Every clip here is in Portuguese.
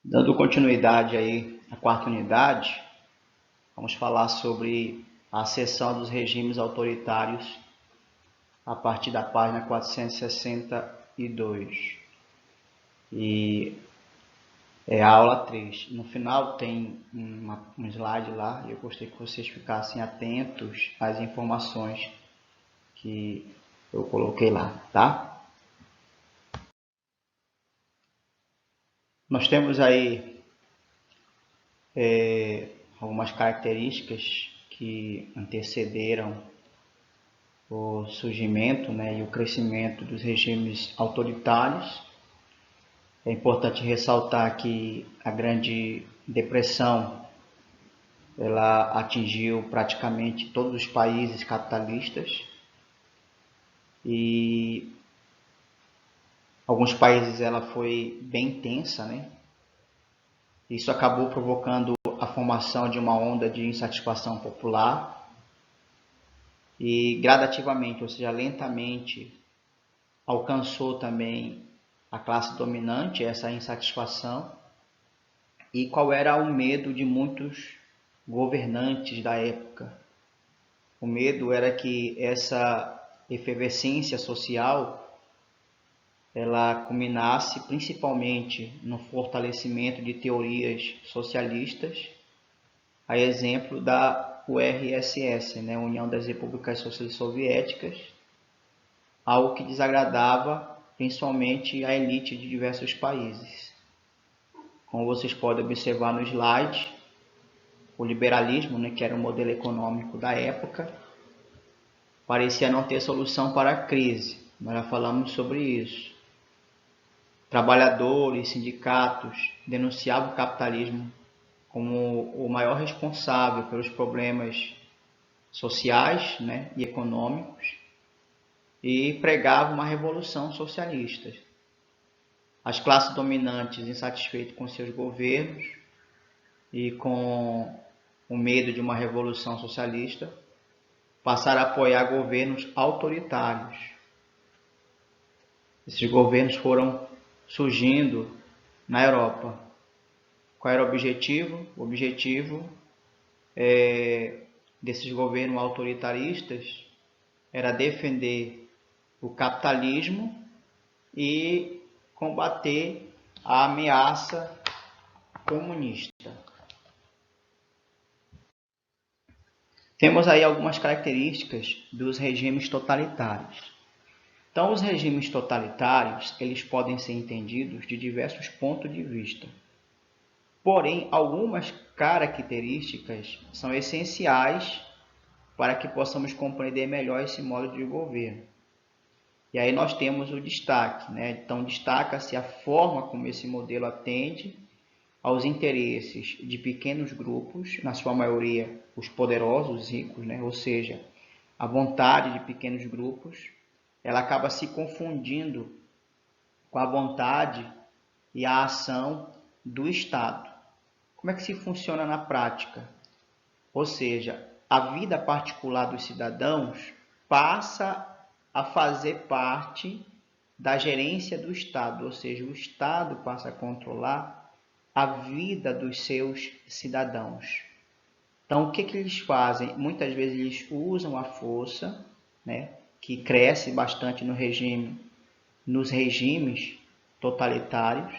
Dando continuidade aí à quarta unidade, vamos falar sobre a seção dos regimes autoritários a partir da página 462. E é a aula 3. No final tem um slide lá e eu gostaria que vocês ficassem atentos às informações que eu coloquei lá, tá? Nós temos aí algumas características que antecederam o surgimento, e o crescimento dos regimes autoritários. É importante ressaltar que a Grande Depressão ela atingiu praticamente todos os países capitalistas e alguns países ela foi bem intensa, Isso acabou provocando a formação de uma onda de insatisfação popular e gradativamente, ou seja, lentamente, alcançou também a classe dominante essa insatisfação. E qual era o medo de muitos governantes da época? O medo era que essa efervescência social ela culminasse principalmente no fortalecimento de teorias socialistas, a exemplo da URSS, União das Repúblicas Socialistas Soviéticas, algo que desagradava principalmente a elite de diversos países. Como vocês podem observar no slide, o liberalismo, que era o modelo econômico da época, parecia não ter solução para a crise. Nós já falamos sobre isso. Trabalhadores, sindicatos denunciavam o capitalismo como o maior responsável pelos problemas sociais e econômicos e pregavam uma revolução socialista. As classes dominantes, insatisfeitas com seus governos e com o medo de uma revolução socialista, passaram a apoiar governos autoritários. Esses governos foram surgindo na Europa. Qual era o objetivo? O objetivo desses governos autoritaristas era defender o capitalismo e combater a ameaça comunista. Temos aí algumas características dos regimes totalitários. Então, os regimes totalitários, eles podem ser entendidos de diversos pontos de vista. Porém, algumas características são essenciais para que possamos compreender melhor esse modo de governo. E aí nós temos o destaque, Então, destaca-se a forma como esse modelo atende aos interesses de pequenos grupos, na sua maioria os poderosos, os ricos, Ou seja, a vontade de pequenos grupos, ela acaba se confundindo com a vontade e a ação do Estado. Como é que se funciona na prática? Ou seja, a vida particular dos cidadãos passa a fazer parte da gerência do Estado, ou seja, o Estado passa a controlar a vida dos seus cidadãos. Então, o que eles fazem? Muitas vezes eles usam a força, que cresce bastante nos regimes totalitários,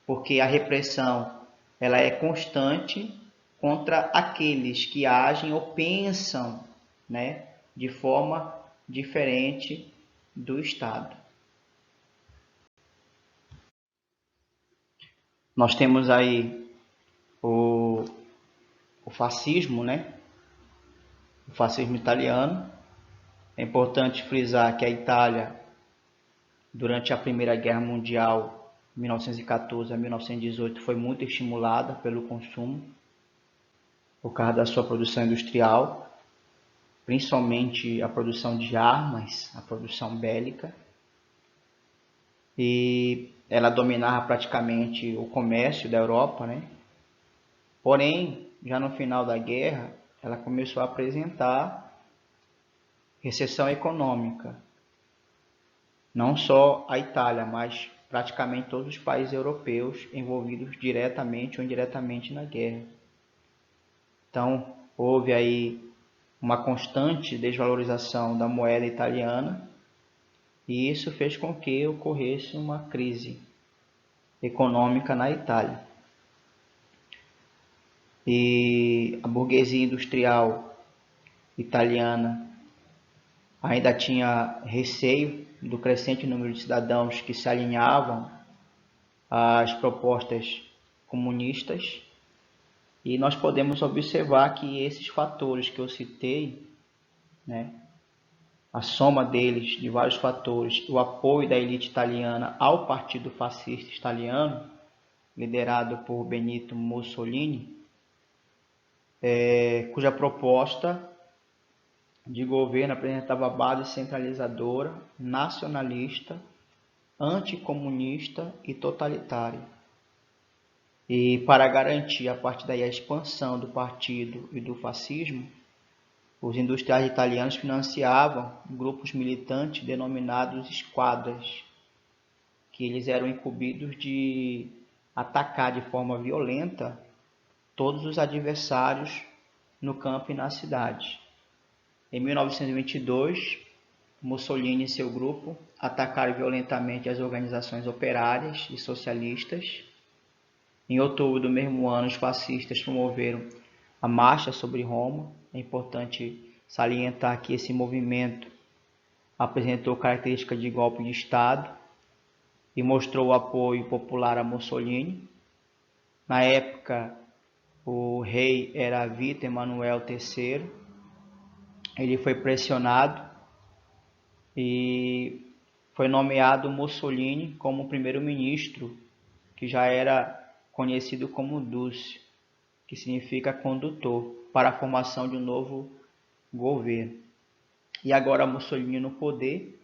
porque a repressão ela é constante contra aqueles que agem ou pensam, de forma diferente do Estado. Nós temos aí o fascismo, O fascismo italiano. É importante frisar que a Itália, durante a Primeira Guerra Mundial, 1914 a 1918, foi muito estimulada pelo consumo, por causa da sua produção industrial, principalmente a produção de armas, a produção bélica. E ela dominava praticamente o comércio da Europa, Porém, já no final da guerra, ela começou a apresentar recessão econômica. Não só a Itália, mas praticamente todos os países europeus envolvidos diretamente ou indiretamente na guerra. Então, houve aí uma constante desvalorização da moeda italiana e isso fez com que ocorresse uma crise econômica na Itália. E a burguesia industrial italiana ainda tinha receio do crescente número de cidadãos que se alinhavam às propostas comunistas, e nós podemos observar que esses fatores que eu citei, né, a soma deles, de vários fatores, o apoio da elite italiana ao Partido Fascista Italiano, liderado por Benito Mussolini, cuja proposta de governo apresentava base centralizadora, nacionalista, anticomunista e totalitária. E para garantir a partir daí a expansão do partido e do fascismo, os industriais italianos financiavam grupos militantes denominados esquadras, que eles eram incumbidos de atacar de forma violenta todos os adversários no campo e na cidade. Em 1922, Mussolini e seu grupo atacaram violentamente as organizações operárias e socialistas. Em outubro do mesmo ano, os fascistas promoveram a Marcha sobre Roma. É importante salientar que esse movimento apresentou características de golpe de Estado e mostrou o apoio popular a Mussolini. Na época, o rei era Vítor Emanuel III. Ele foi pressionado e foi nomeado Mussolini como primeiro-ministro, que já era conhecido como Dúcio, que significa condutor, para a formação de um novo governo. E agora Mussolini no poder,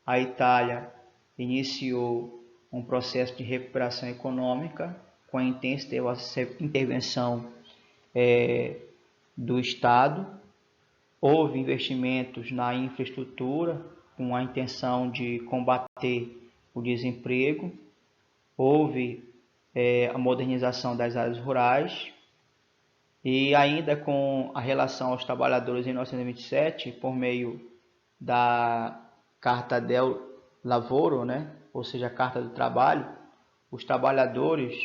a Itália iniciou um processo de recuperação econômica com a intensa intervenção do Estado. Houve investimentos na infraestrutura com a intenção de combater o desemprego. Houve a modernização das áreas rurais e ainda com a relação aos trabalhadores em 1927, por meio da Carta del Lavoro, né? Ou seja, a Carta do Trabalho, os trabalhadores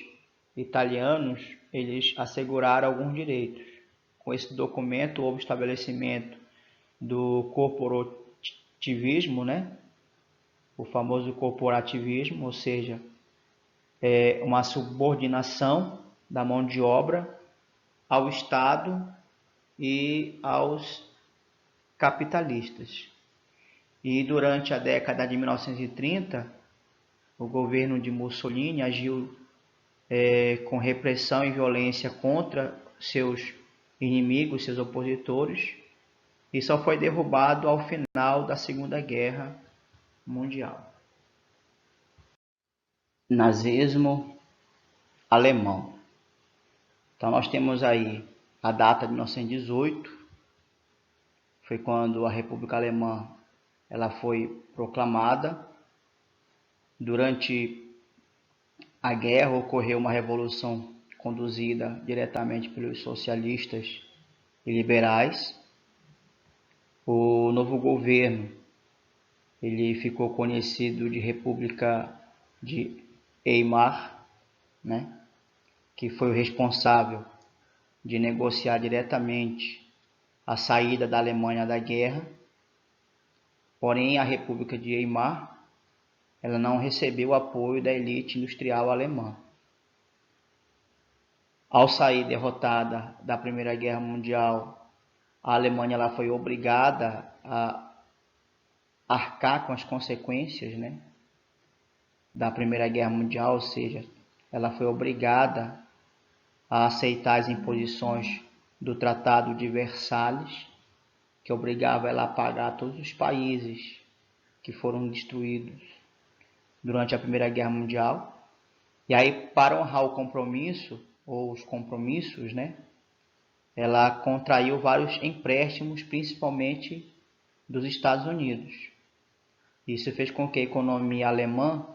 italianos eles asseguraram alguns direitos. Com esse documento houve estabelecimento do corporativismo, né? O famoso corporativismo, ou seja, uma subordinação da mão de obra ao Estado e aos capitalistas. E durante a década de 1930, o governo de Mussolini agiu com repressão e violência contra seus inimigos, seus opositores, e só foi derrubado ao final da Segunda Guerra Mundial. Nazismo alemão. Então nós temos aí a data de 1918, foi quando a República Alemã ela foi proclamada. Durante a guerra ocorreu uma revolução conduzida diretamente pelos socialistas e liberais. O novo governo ele ficou conhecido de República de Weimar, né? Que foi o responsável de negociar diretamente a saída da Alemanha da guerra. Porém, a República de Weimar ela não recebeu o apoio da elite industrial alemã. Ao sair derrotada da Primeira Guerra Mundial, a Alemanha ela foi obrigada a arcar com as consequências, né, da Primeira Guerra Mundial, ou seja, ela foi obrigada a aceitar as imposições do Tratado de Versalhes, que obrigava ela a pagar todos os países que foram destruídos durante a Primeira Guerra Mundial. E aí, para honrar o compromisso, ou os compromissos, né, ela contraiu vários empréstimos, principalmente dos Estados Unidos. Isso fez com que a economia alemã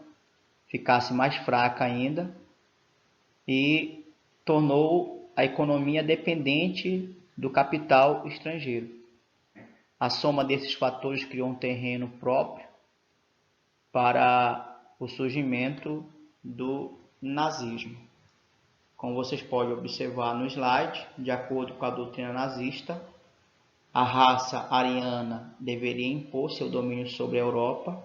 ficasse mais fraca ainda e tornou a economia dependente do capital estrangeiro. A soma desses fatores criou um terreno próprio para o surgimento do nazismo. Como vocês podem observar no slide, de acordo com a doutrina nazista, a raça ariana deveria impor seu domínio sobre a Europa.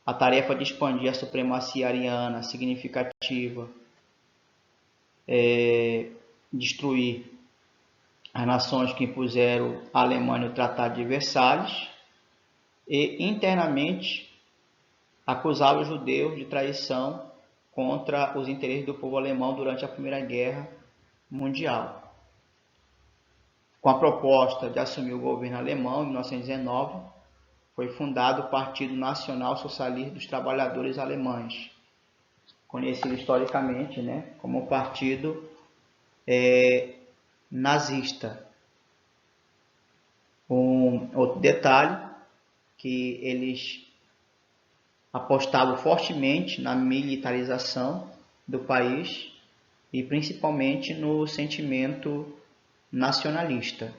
A tarefa de expandir a supremacia ariana significativa é destruir as nações que impuseram à Alemanha o Tratado de Versalhes e, internamente, acusava os judeus de traição contra os interesses do povo alemão durante a Primeira Guerra Mundial. Com a proposta de assumir o governo alemão em 1919, foi fundado o Partido Nacional Socialista dos Trabalhadores Alemães, conhecido historicamente, como o Partido Nazista. Um outro detalhe, que eles apostavam fortemente na militarização do país e principalmente no sentimento nacionalista.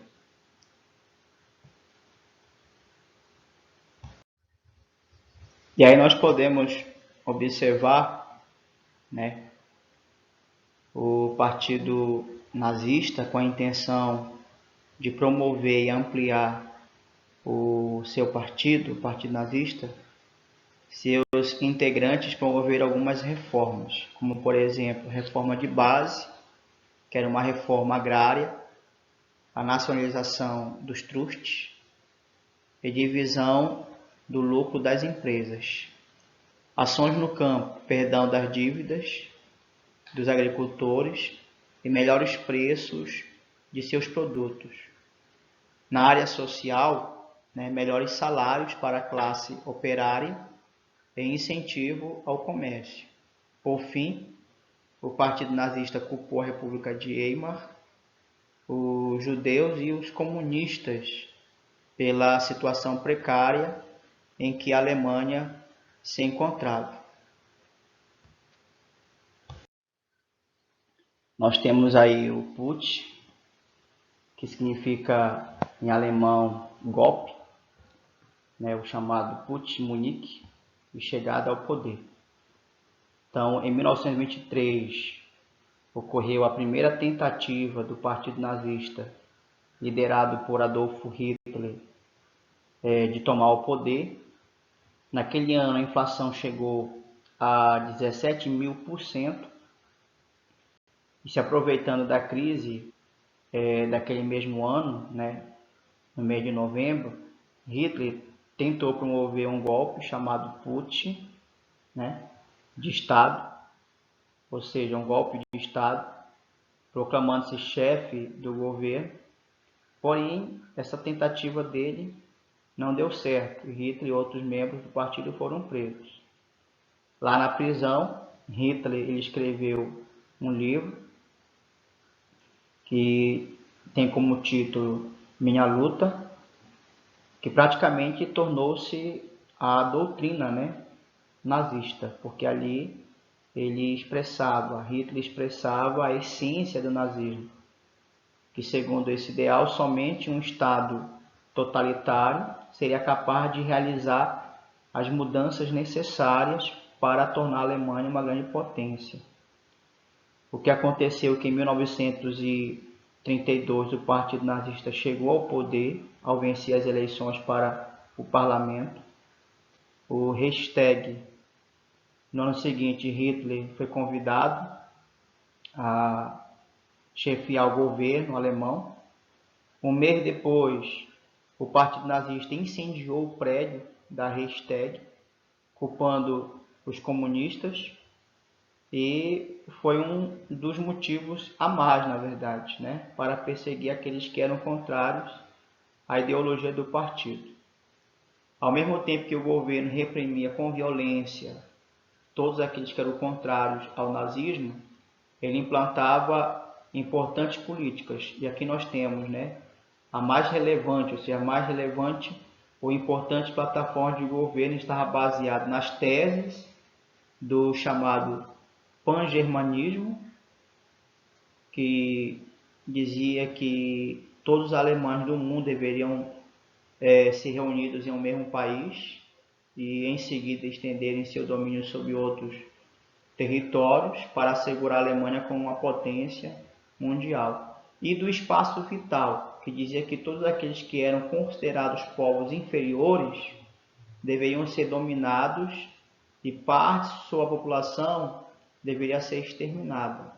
E aí nós podemos observar, o partido nazista com a intenção de promover e ampliar o seu partido, o partido nazista. Seus integrantes promoveram algumas reformas, como por exemplo, reforma de base, que era uma reforma agrária, a nacionalização dos trustes e divisão do lucro das empresas. Ações no campo, perdão das dívidas dos agricultores e melhores preços de seus produtos. Na área social, melhores salários para a classe operária e incentivo ao comércio. Por fim, o Partido Nazista culpou a República de Weimar, os judeus e os comunistas pela situação precária em que a Alemanha se encontrava. Nós temos aí o Putsch, que significa em alemão golpe, o chamado Putsch Munique, e chegada ao poder. Então, em 1923, ocorreu a primeira tentativa do Partido Nazista, liderado por Adolf Hitler, de tomar o poder. Naquele ano, a inflação chegou a 17.000%, e se aproveitando da crise daquele mesmo ano, no mês de novembro, Hitler tentou promover um golpe chamado Putsch, de Estado, ou seja, um golpe de Estado, proclamando-se chefe do governo. Porém, essa tentativa dele não deu certo e Hitler e outros membros do partido foram presos. Lá na prisão, Hitler ele escreveu um livro que tem como título Minha Luta, que praticamente tornou-se a doutrina nazista, porque ali Hitler expressava a essência do nazismo, que segundo esse ideal, somente um Estado totalitário seria capaz de realizar as mudanças necessárias para tornar a Alemanha uma grande potência. O que aconteceu é que em 1932 o Partido Nazista chegou ao poder ao vencer as eleições para o parlamento. O Reichstag, no ano seguinte, Hitler foi convidado a chefiar o governo alemão. Um mês depois, o Partido Nazista incendiou o prédio da Reichstag, culpando os comunistas, e foi um dos motivos a mais, na verdade, para perseguir aqueles que eram contrários à ideologia do partido. Ao mesmo tempo que o governo reprimia com violência todos aqueles que eram contrários ao nazismo, ele implantava importantes políticas. E aqui nós temos a mais relevante, ou seja, a mais relevante ou importante plataforma de governo estava baseada nas teses do chamado pangermanismo, que dizia que todos os alemães do mundo deveriam ser reunidos em um mesmo país e em seguida estenderem seu domínio sobre outros territórios para assegurar a Alemanha como uma potência mundial. E do espaço vital, que dizia que todos aqueles que eram considerados povos inferiores deveriam ser dominados e parte de sua população deveria ser exterminada.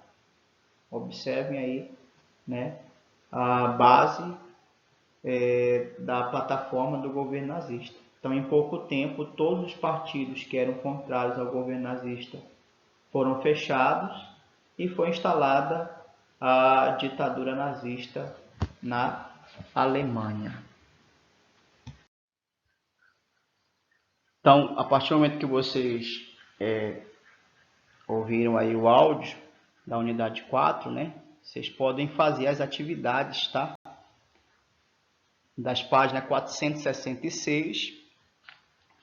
Observem aí, né, a base da plataforma do governo nazista. Então, em pouco tempo, todos os partidos que eram contrários ao governo nazista foram fechados e foi instalada a ditadura nazista na Alemanha. Então, a partir do momento que vocês ouviram aí o áudio da unidade 4, né? Vocês podem fazer as atividades, tá? Das páginas 466,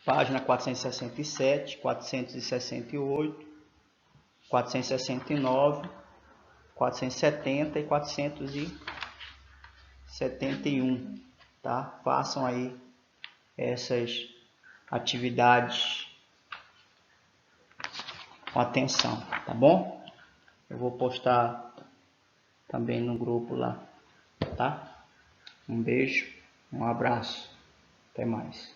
página 467, 468, 469, 470 e 471, tá? Façam aí essas atividades com atenção, tá bom? Eu vou postar também no grupo lá, tá? Um beijo, um abraço, até mais.